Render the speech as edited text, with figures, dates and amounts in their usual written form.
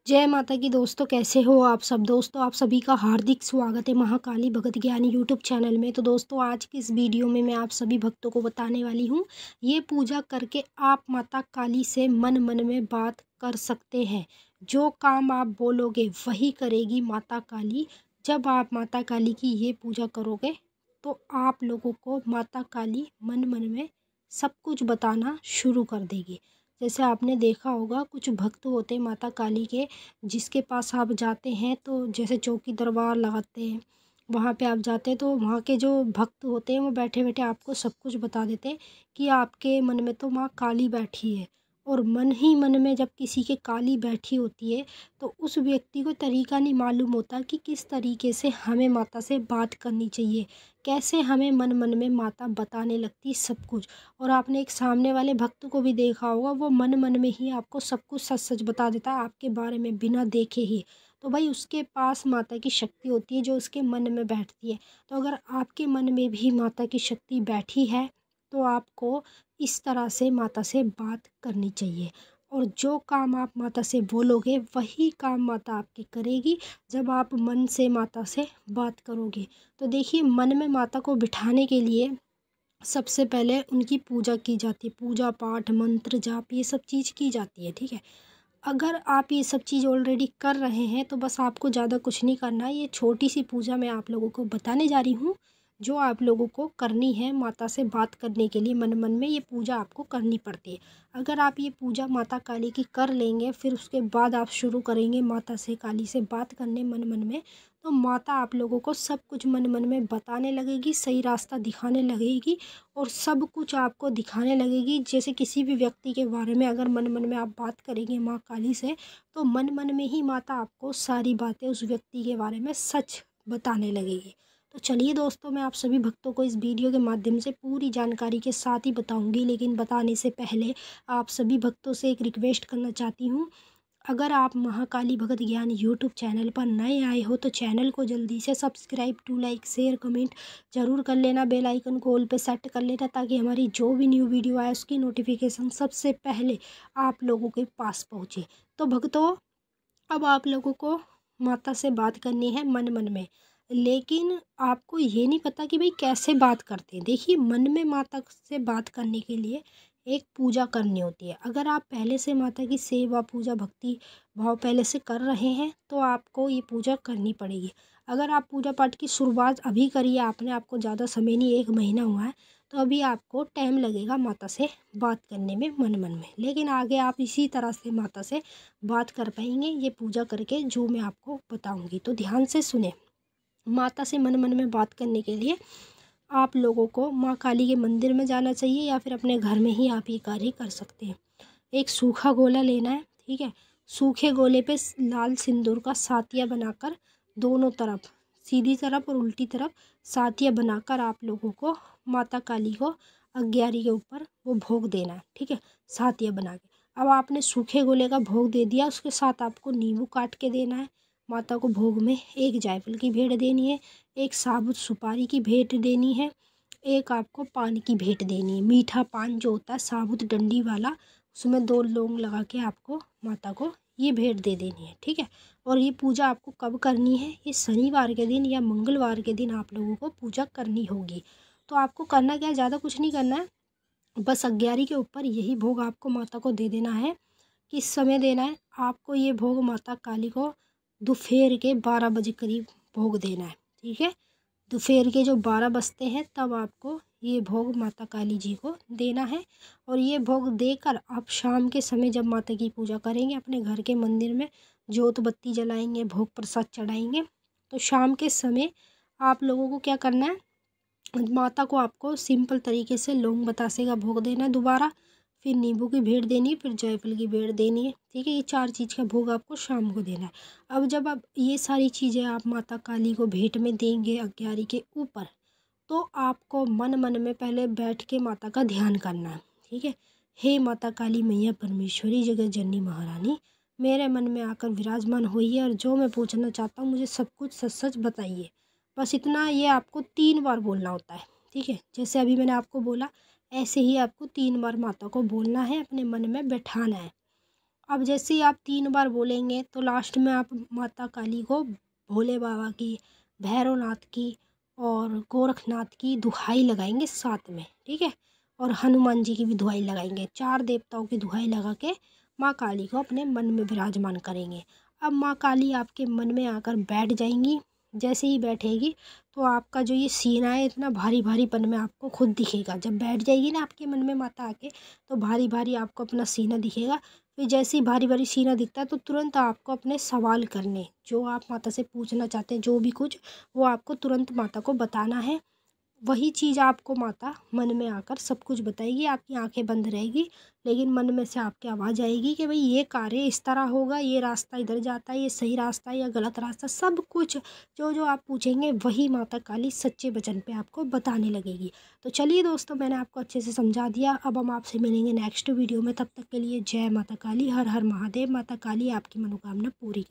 जय माता की दोस्तों, कैसे हो आप सब। दोस्तों आप सभी का हार्दिक स्वागत है महाकाली भगत ज्ञानी यूट्यूब चैनल में। तो दोस्तों आज की इस वीडियो में मैं आप सभी भक्तों को बताने वाली हूँ, ये पूजा करके आप माता काली से मन मन में बात कर सकते हैं। जो काम आप बोलोगे वही करेगी माता काली। जब आप माता काली की ये पूजा करोगे तो आप लोगों को माता काली मन मन में सब कुछ बताना शुरू कर देगी। जैसे आपने देखा होगा, कुछ भक्त होते हैं माता काली के, जिसके पास आप जाते हैं तो जैसे चौकी दरबार लगाते हैं, वहाँ पे आप जाते हैं तो वहाँ के जो भक्त होते हैं वो बैठे बैठे आपको सब कुछ बता देते हैं कि आपके मन में तो माँ काली बैठी है। और मन ही मन में जब किसी के काली बैठी होती है तो उस व्यक्ति को तरीका नहीं मालूम होता कि किस तरीके से हमें माता से बात करनी चाहिए, कैसे हमें मन मन में माता बताने लगती सब कुछ। और आपने एक सामने वाले भक्त को भी देखा होगा, वो मन मन में ही आपको सब कुछ सच सच बता देता है आपके बारे में बिना देखे ही। तो भाई उसके पास माता की शक्ति होती है जो उसके मन में बैठती है। तो अगर आपके मन में भी माता की शक्ति बैठी है तो आपको इस तरह से माता से बात करनी चाहिए। और जो काम आप माता से बोलोगे वही काम माता आपके करेगी जब आप मन से माता से बात करोगे। तो देखिए, मन में माता को बिठाने के लिए सबसे पहले उनकी पूजा की जाती है। पूजा पाठ मंत्र जाप ये सब चीज़ की जाती है, ठीक है। अगर आप ये सब चीज़ ऑलरेडी कर रहे हैं तो बस आपको ज़्यादा कुछ नहीं करना है। ये छोटी सी पूजा मैं आप लोगों को बताने जा रही हूँ जो आप लोगों को करनी है माता से बात करने के लिए। मन मन में ये पूजा आपको करनी पड़ती है। अगर आप ये पूजा माता काली की कर लेंगे, फिर उसके बाद आप शुरू करेंगे माता से काली से बात करने मन मन में, तो माता आप लोगों को सब कुछ मन मन में बताने लगेगी, सही रास्ता दिखाने लगेगी और सब कुछ आपको दिखाने लगेगी। जैसे किसी भी व्यक्ति के बारे में अगर मन मन में आप बात करेंगे माँ काली से, तो मन मन में ही माता आपको सारी बातें उस व्यक्ति के बारे में सच बताने लगेगी। तो चलिए दोस्तों, मैं आप सभी भक्तों को इस वीडियो के माध्यम से पूरी जानकारी के साथ ही बताऊंगी, लेकिन बताने से पहले आप सभी भक्तों से एक रिक्वेस्ट करना चाहती हूँ। अगर आप महाकाली भगत ज्ञान यूट्यूब चैनल पर नए आए हो तो चैनल को जल्दी से subscribe to like share comment ज़रूर कर लेना। बेल आइकन को ऑल पे सेट कर लेना ताकि हमारी जो भी न्यू वीडियो आए उसकी नोटिफिकेशन सबसे पहले आप लोगों के पास पहुँचे। तो भक्तों, अब आप लोगों को माता से बात करनी है मन मन में, लेकिन आपको ये नहीं पता कि भाई कैसे बात करते हैं। देखिए, मन में माता से बात करने के लिए एक पूजा करनी होती है। अगर आप पहले से माता की सेवा पूजा भक्ति भाव पहले से कर रहे हैं तो आपको ये पूजा करनी पड़ेगी। अगर आप पूजा पाठ की शुरुआत अभी करी है आपने, आपको ज़्यादा समय नहीं, 1 महीना हुआ है, तो अभी आपको टाइम लगेगा माता से बात करने में मन मन में। लेकिन आगे आप इसी तरह से माता से बात कर पाएंगे ये पूजा करके, जो मैं आपको बताऊंगी। तो ध्यान से सुने। माता से मन मन में बात करने के लिए आप लोगों को माँ काली के मंदिर में जाना चाहिए या फिर अपने घर में ही आप ये कार्य कर सकते हैं। एक सूखा गोला लेना है, ठीक है। सूखे गोले पे लाल सिंदूर का सातिया बनाकर दोनों तरफ, सीधी तरफ और उल्टी तरफ सातिया बनाकर आप लोगों को माता काली को अग्यारी के ऊपर वो भोग देना है, ठीक है, सातिया बना के। अब आपने सूखे गोले का भोग दे दिया, उसके साथ आपको नींबू काट के देना है। माता को भोग में एक जायफल की भेंट देनी है, एक साबुत सुपारी की भेंट देनी है, एक आपको पान की भेंट देनी है। मीठा पान जो होता है साबुत डंडी वाला, उसमें 2 लौंग लगा के आपको माता को ये भेंट दे देनी है, ठीक है। और ये पूजा आपको कब करनी है? ये शनिवार के दिन या मंगलवार के दिन आप लोगों को पूजा करनी होगी। तो आपको करना क्या है, ज़्यादा कुछ नहीं करना है, बस अग्यारी के ऊपर यही भोग आपको माता को दे देना है। किस समय देना है आपको ये भोग? माता काली को दोपहर के 12 बजे करीब भोग देना है, ठीक है। दोपहर के जो 12 बजते हैं तब आपको ये भोग माता काली जी को देना है। और ये भोग देकर आप शाम के समय जब माता की पूजा करेंगे अपने घर के मंदिर में जोत बत्ती जलाएंगे, भोग प्रसाद चढ़ाएंगे, तो शाम के समय आप लोगों को क्या करना है, माता को आपको सिंपल तरीके से लौंग बतासे का भोग देना है दोबारा, फिर नींबू की भेंट देनी है, फिर जायफल की भेंट देनी है, ठीक है। ये 4 चीज़ का भोग आपको शाम को देना है। अब जब आप ये सारी चीज़ें आप माता काली को भेंट में देंगे अग्यारी के ऊपर, तो आपको मन मन में पहले बैठ के माता का ध्यान करना है, ठीक है। हे माता काली मैया परमेश्वरी जगत जननी महारानी, मेरे मन में आकर विराजमान होइए और जो मैं पूछना चाहता हूँ मुझे सब कुछ सच सच बताइए। बस इतना, ये आपको 3 बार बोलना होता है, ठीक है। जैसे अभी मैंने आपको बोला ऐसे ही आपको 3 बार माता को बोलना है, अपने मन में बैठाना है। अब जैसे ही आप 3 बार बोलेंगे तो लास्ट में आप माता काली को भोले बाबा की, भैरवनाथ की और गोरखनाथ की दुहाई लगाएंगे साथ में, ठीक है। और हनुमान जी की भी दुहाई लगाएंगे, 4 देवताओं की दुहाई लगा के माँ काली को अपने मन में विराजमान करेंगे। अब माँ काली आपके मन में आकर बैठ जाएंगी। जैसे ही बैठेगी तो आपका जो ये सीना है इतना भारी भारीपन में आपको खुद दिखेगा। जब बैठ जाएगी ना आपके मन में माता आके, तो भारी भारी आपको अपना सीना दिखेगा। फिर जैसे ही भारी भारी सीना दिखता है तो तुरंत आपको अपने सवाल करने, जो आप माता से पूछना चाहते हैं जो भी कुछ, वो आपको तुरंत माता को बताना है। वही चीज़ आपको माता मन में आकर सब कुछ बताएगी। आपकी आंखें बंद रहेगी, लेकिन मन में से आपकी आवाज़ आएगी कि भाई ये कार्य इस तरह होगा, ये रास्ता इधर जाता है, ये सही रास्ता है या गलत रास्ता, सब कुछ जो जो आप पूछेंगे वही माता काली सच्चे वचन पे आपको बताने लगेगी। तो चलिए दोस्तों, मैंने आपको अच्छे से समझा दिया। अब हम आपसे मिलेंगे नेक्स्ट वीडियो में, तब तक के लिए जय माता काली, हर हर महादेव। माता काली आपकी मनोकामना पूरी कर